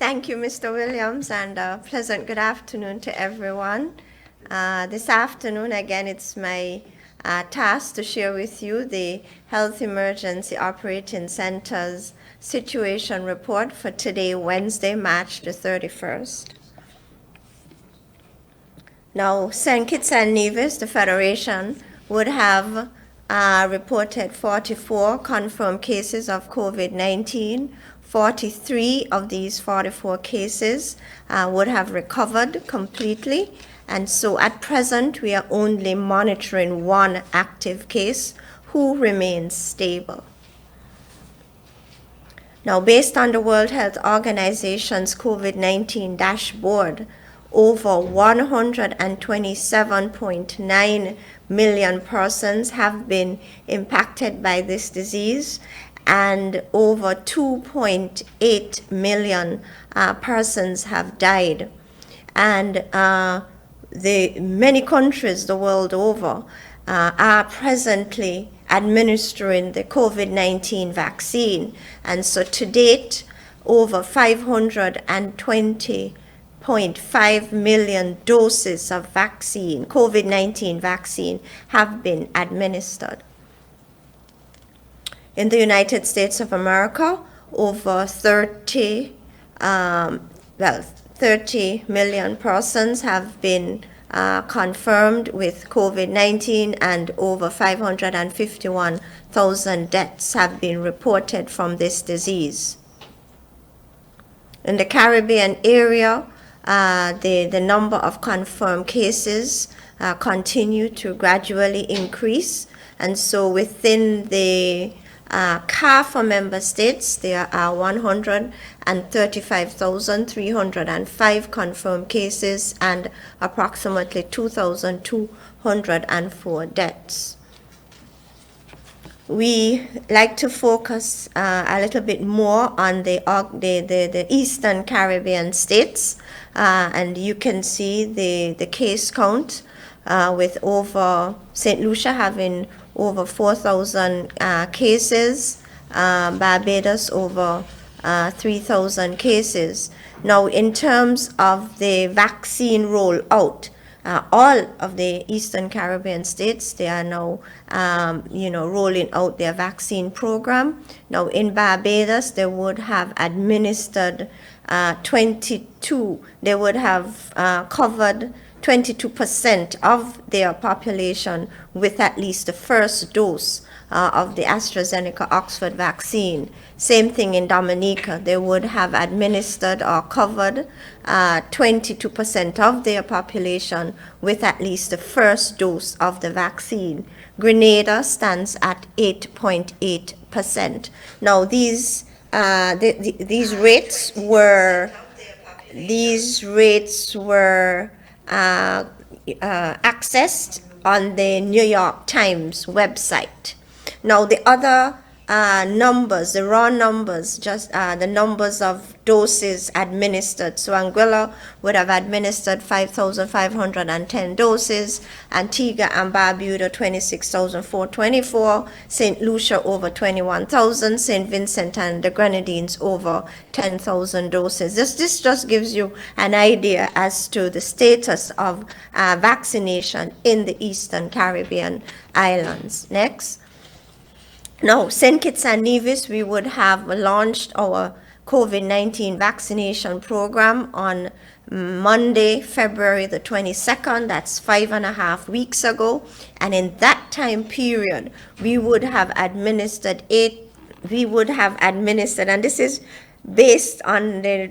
Thank you, Mr. Williams, and a pleasant good afternoon to everyone. This afternoon, again, it's my task to share with you the Health Emergency Operating Center's situation report for today, Wednesday, March the 31st. Now, St. Kitts and Nevis, the Federation, would have reported 44 confirmed cases of COVID-19. 43 of these 44 cases would have recovered completely. And so at present, we are only monitoring one active case who remains stable. Now, based on the World Health Organization's COVID-19 dashboard, over 127.9 million persons have been impacted by this disease, and over 2.8 million persons have died. And many countries the world over are presently administering the COVID-19 vaccine. And so to date, over 520.5 million doses of vaccine, COVID-19 vaccine, have been administered. In the United States of America, over 30 million persons have been confirmed with COVID-19, and over 551,000 deaths have been reported from this disease. In the Caribbean area, the number of confirmed cases continue to gradually increase, and so within the CARIFA member states, there are 135,305 confirmed cases and approximately 2,204 deaths. We like to focus a little bit more on the Eastern Caribbean states, and you can see the case count with over St. Lucia having over 4,000 cases, Barbados over 3,000 cases. Now, in terms of the vaccine rollout, all of the Eastern Caribbean states, they are now, rolling out their vaccine program. Now, in Barbados, they would have administered they would have covered 22% of their population with at least the first dose of the AstraZeneca Oxford vaccine. Same thing in Dominica. They would have administered or covered 22% of their population with at least the first dose of the vaccine. Grenada stands at 8.8%. Now, these rates were accessed on the New York Times website. Now, the other numbers, the raw numbers, just the numbers of doses administered. So Anguilla would have administered 5,510 doses, Antigua and Barbuda 26,424, St. Lucia over 21,000, St. Vincent and the Grenadines over 10,000 doses. This just gives you an idea as to the status of vaccination in the Eastern Caribbean islands. Next. Now, St. Kitts and Nevis, we would have launched our COVID-19 vaccination program on Monday, February the 22nd. That's 5.5 weeks ago. And in that time period, we would have administered, and this is based on the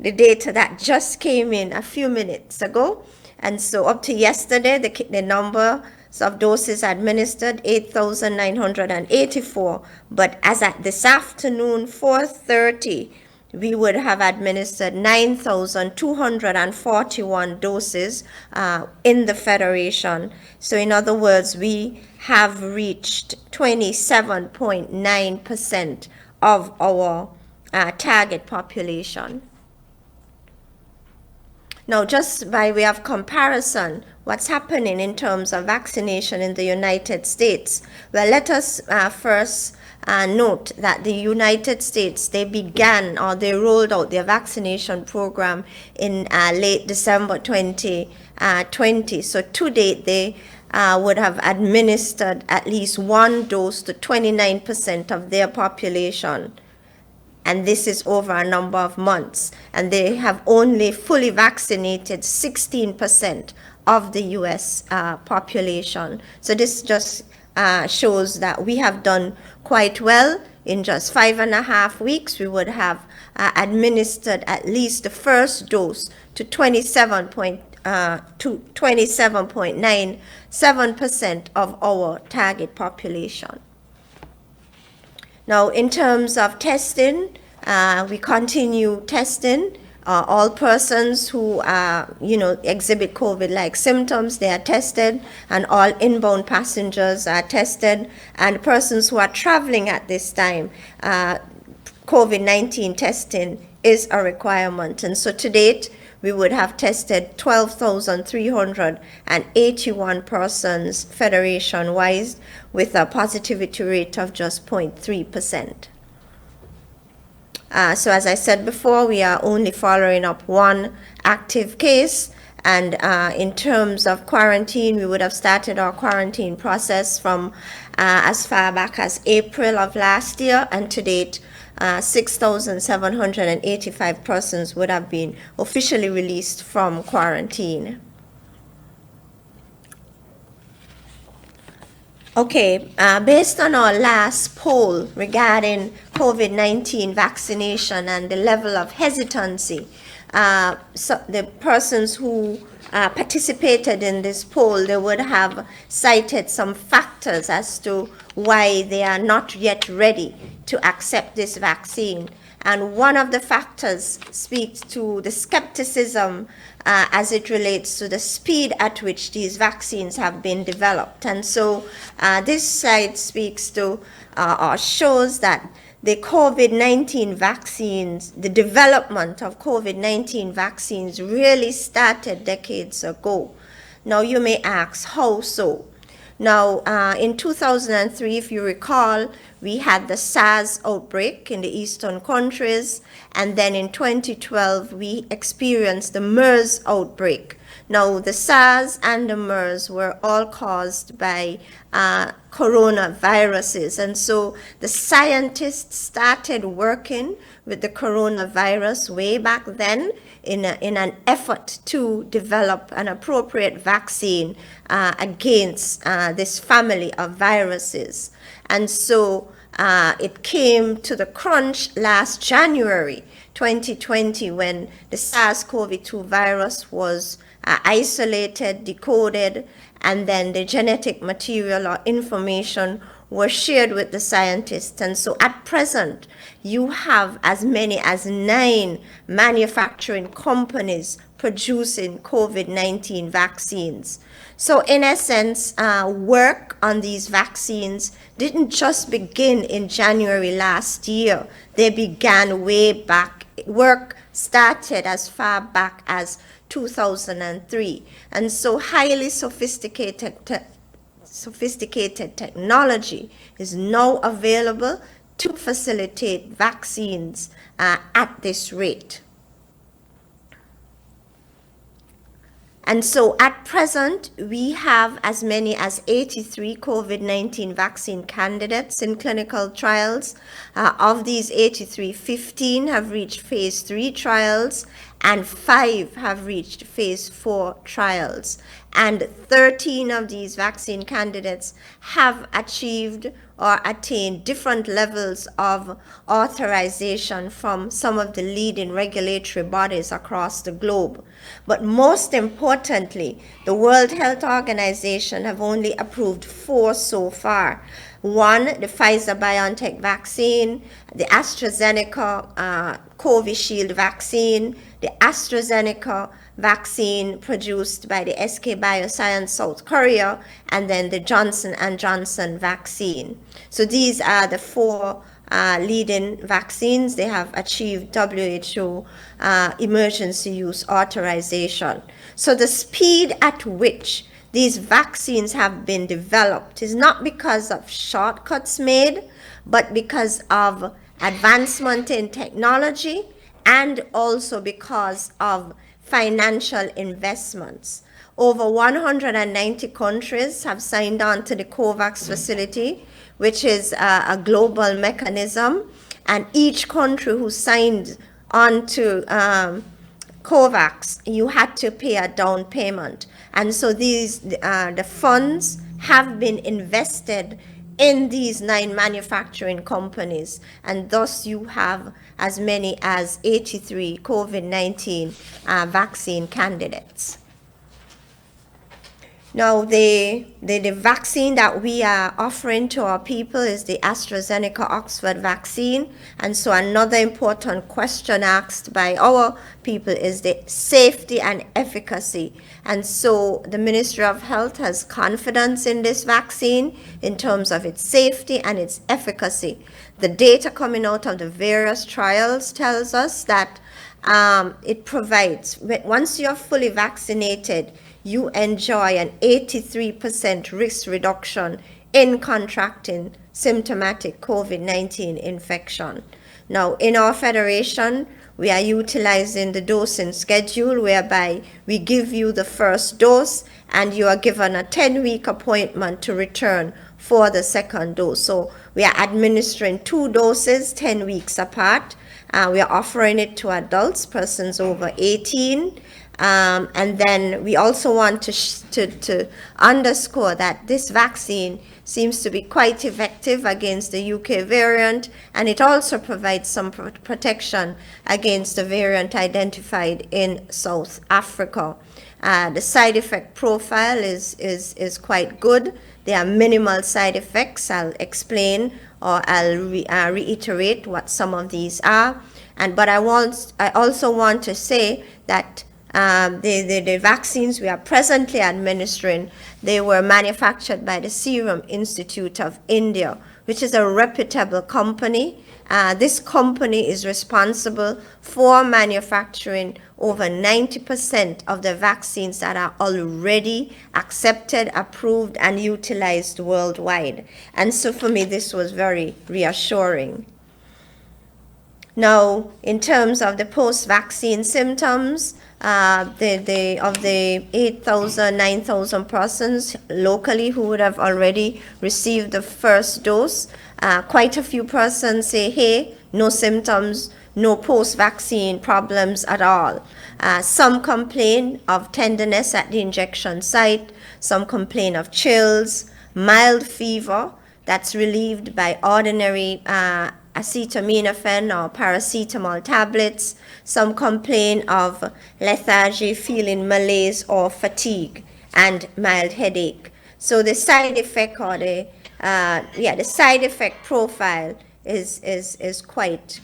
data that just came in a few minutes ago. And so up to yesterday, the number of doses administered, 8,984. But as at this afternoon, 4:30, we would have administered 9,241 doses in the Federation. So in other words, we have reached 27.9% of our target population. Now, just by way of comparison, what's happening in terms of vaccination in the United States? Well, let us first note that the United States, they began or they rolled out their vaccination program in late December 2020. So to date, they would have administered at least one dose to 29% of their population. And this is over a number of months. And they have only fully vaccinated 16% of the US population. So this just shows that we have done quite well. In just 5.5 weeks, we would have administered at least the first dose to 27.97% of our target population. Now, in terms of testing, we continue testing. All persons who exhibit COVID-like symptoms, they are tested, and all inbound passengers are tested, and persons who are traveling at this time, COVID-19 testing is a requirement. And so to date, we would have tested 12,381 persons federation-wide with a positivity rate of just 0.3%. So as I said before, we are only following up one active case. And in terms of quarantine, we would have started our quarantine process from as far back as April of last year, and to date, 6,785 persons would have been officially released from quarantine. Okay, based on our last poll regarding COVID-19 vaccination and the level of hesitancy, so the persons who participated in this poll, they would have cited some factors as to why they are not yet ready to accept this vaccine. And one of the factors speaks to the skepticism as it relates to the speed at which these vaccines have been developed. And so this slide speaks to or shows that the COVID-19 vaccines, the development of COVID-19 vaccines really started decades ago. Now you may ask, how so? Now, in 2003, if you recall, we had the SARS outbreak in the eastern countries, and then in 2012, we experienced the MERS outbreak. Now, the SARS and the MERS were all caused by coronaviruses, and so the scientists started working with the coronavirus way back then in an effort to develop an appropriate vaccine against this family of viruses. And so it came to the crunch last January 2020 when the SARS-CoV-2 virus was isolated, decoded, and then the genetic material or information were shared with the scientists. And so at present, you have as many as 9 manufacturing companies producing COVID-19 vaccines. So in essence, work on these vaccines didn't just begin in January last year. They began way back. Work started as far back as 2003. And so highly sophisticated technology is now available to facilitate vaccines at this rate. And so at present, we have as many as 83 COVID-19 vaccine candidates in clinical trials. Of these 83, 15 have reached phase 3 trials, and 5 have reached phase 4 trials. And 13 of these vaccine candidates have achieved or attained different levels of authorization from some of the leading regulatory bodies across the globe. But most importantly, the World Health Organization have only approved 4 so far. 1, the Pfizer-BioNTech vaccine, the AstraZeneca Covishield vaccine, the AstraZeneca vaccine produced by the SK Bioscience South Korea, and then the Johnson & Johnson vaccine. So these are the 4 leading vaccines. They have achieved WHO emergency use authorization. So the speed at which these vaccines have been developed is not because of shortcuts made, but because of advancement in technology and also because of financial investments. Over 190 countries have signed on to the COVAX facility, which is a global mechanism, and each country who signed on to COVAX, you had to pay a down payment. And so the funds have been invested in these 9 manufacturing companies, and thus you have as many as 83 COVID-19 vaccine candidates. Now, the vaccine that we are offering to our people is the AstraZeneca Oxford vaccine. And so another important question asked by our people is the safety and efficacy. And so the Ministry of Health has confidence in this vaccine in terms of its safety and its efficacy. The data coming out of the various trials tells us that it provides, once you're fully vaccinated, you enjoy an 83% risk reduction in contracting symptomatic COVID-19 infection. Now, in our federation, we are utilizing the dosing schedule whereby we give you the first dose and you are given a 10-week appointment to return for the second dose. So we are administering 2 doses 10 weeks apart. We are offering it to adults, persons over 18. And then we also want to underscore that this vaccine seems to be quite effective against the UK variant, and it also provides some protection against the variant identified in South Africa. The side effect profile is quite good. There are minimal side effects. I'll explain or I'll reiterate what some of these are. But I also want to say that the vaccines we are presently administering, they were manufactured by the Serum Institute of India, which is a reputable company. This company is responsible for manufacturing over 90% of the vaccines that are already accepted, approved, and utilized worldwide. And so for me, this was very reassuring. Now, in terms of the post-vaccine symptoms, of the 8,000, 9,000 persons locally who would have already received the first dose, quite a few persons say, hey, no symptoms, no post-vaccine problems at all. Some complain of tenderness at the injection site. Some complain of chills, mild fever that's relieved by ordinary acetaminophen or paracetamol tablets. Some complain of lethargy, feeling malaise or fatigue, and mild headache. So the side effect or the side effect profile is quite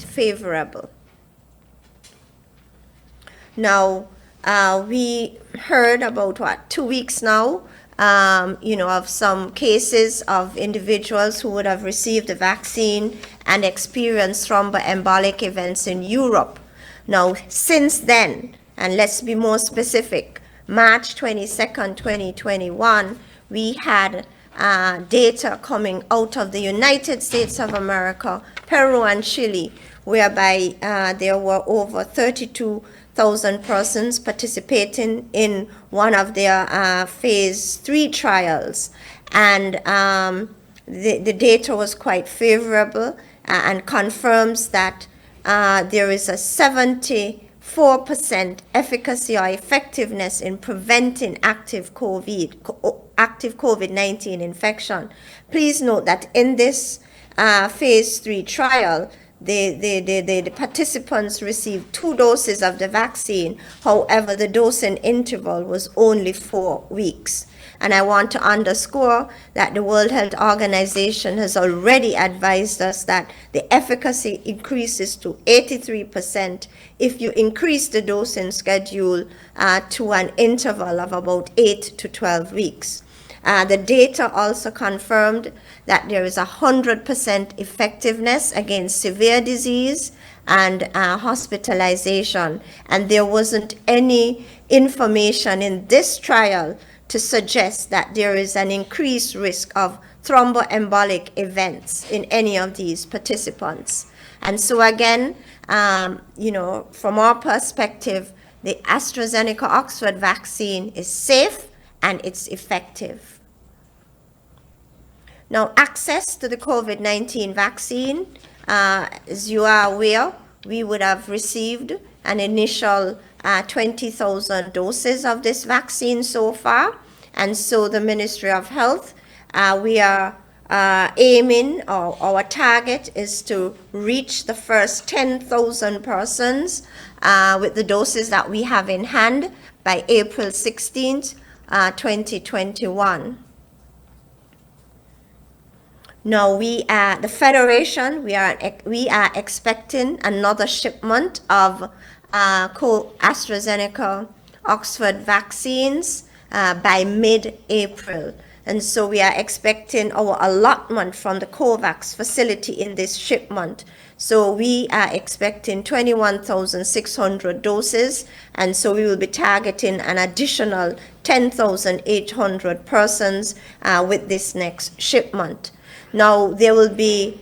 favorable. Now, we heard about 2 weeks now, of some cases of individuals who would have received the vaccine and experienced thromboembolic events in Europe. Now, since then, and let's be more specific, March 22nd, 2021, we had data coming out of the United States of America, Peru, and Chile, whereby there were over 32,000 persons participating in one of their phase 3 trials. And the data was quite favorable and confirms that there is a 74% efficacy or effectiveness in preventing active COVID-19 infection. Please note that in this phase 3 trial, the participants received 2 doses of the vaccine. However, the dosing interval was only 4 weeks. And I want to underscore that the World Health Organization has already advised us that the efficacy increases to 83% if you increase the dosing schedule to an interval of about 8 to 12 weeks. The data also confirmed that there is 100% effectiveness against severe disease and hospitalization, and there wasn't any information in this trial to suggest that there is an increased risk of thromboembolic events in any of these participants. And so again, from our perspective, the AstraZeneca Oxford vaccine is safe and it's effective. Now, access to the COVID-19 vaccine, as you are aware, we would have received an initial 20,000 doses of this vaccine so far. And so the Ministry of Health, we are aiming, or our target is to reach the first 10,000 persons with the doses that we have in hand by April 16th, 2021. Now the Federation, we are expecting another shipment of AstraZeneca Oxford vaccines by mid-April. And so we are expecting our allotment from the COVAX facility in this shipment. So we are expecting 21,600 doses. And so we will be targeting an additional 10,800 persons with this next shipment. Now there will be,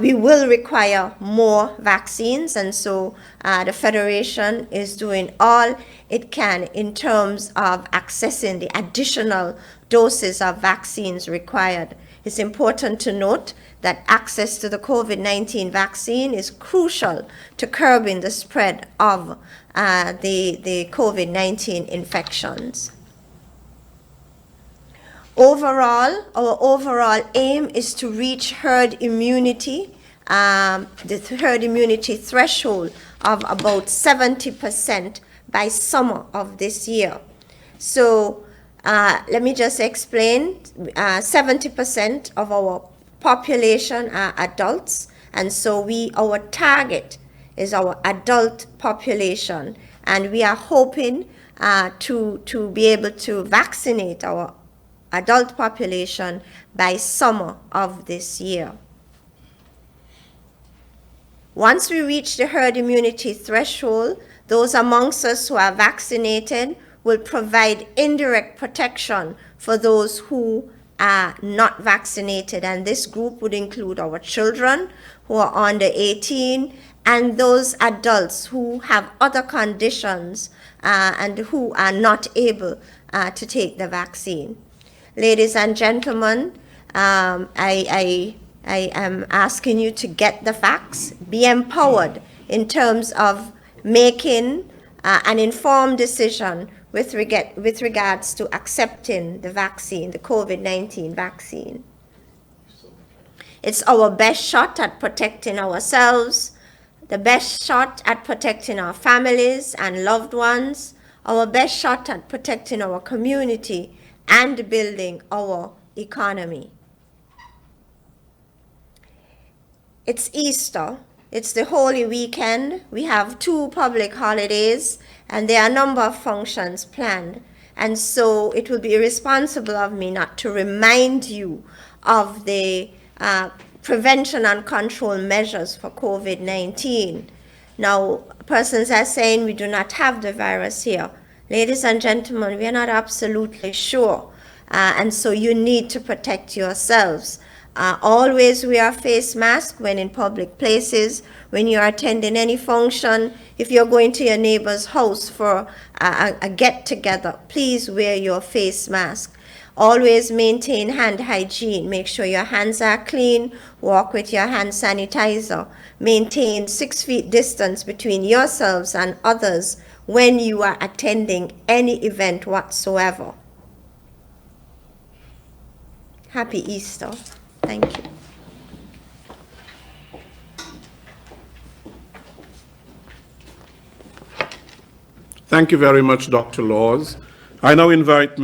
we will require more vaccines. And so the Federation is doing all it can in terms of accessing the additional doses of vaccines required. It's important to note that access to the COVID-19 vaccine is crucial to curbing the spread of the COVID-19 infections. Overall, our overall aim is to reach herd immunity, the herd immunity threshold of about 70% by summer of this year. So let me just explain, 70% of our population are adults, and so our target is our adult population, and we are hoping to be able to vaccinate our adult population by summer of this year. Once we reach the herd immunity threshold, those amongst us who are vaccinated will provide indirect protection for those who are not vaccinated. And this group would include our children who are under 18 and those adults who have other conditions and who are not able to take the vaccine. Ladies and gentlemen, I am asking you to get the facts, be empowered in terms of making an informed decision with regards to accepting the vaccine, the COVID-19 vaccine. It's our best shot at protecting ourselves, the best shot at protecting our families and loved ones, our best shot at protecting our community and building our economy. It's Easter. It's the Holy Weekend. We have 2 public holidays, and there are a number of functions planned. And so it will be irresponsible of me not to remind you of the prevention and control measures for COVID-19. Now, persons are saying we do not have the virus here. Ladies and gentlemen, we are not absolutely sure. And so you need to protect yourselves. Always wear a face mask when in public places, when you're attending any function. If you're going to your neighbor's house for a get-together, please wear your face mask. Always maintain hand hygiene. Make sure your hands are clean. Walk with your hand sanitizer. Maintain 6 feet distance between yourselves and others when you are attending any event whatsoever. Happy Easter. Thank you. Thank you very much, Dr. Laws. I now invite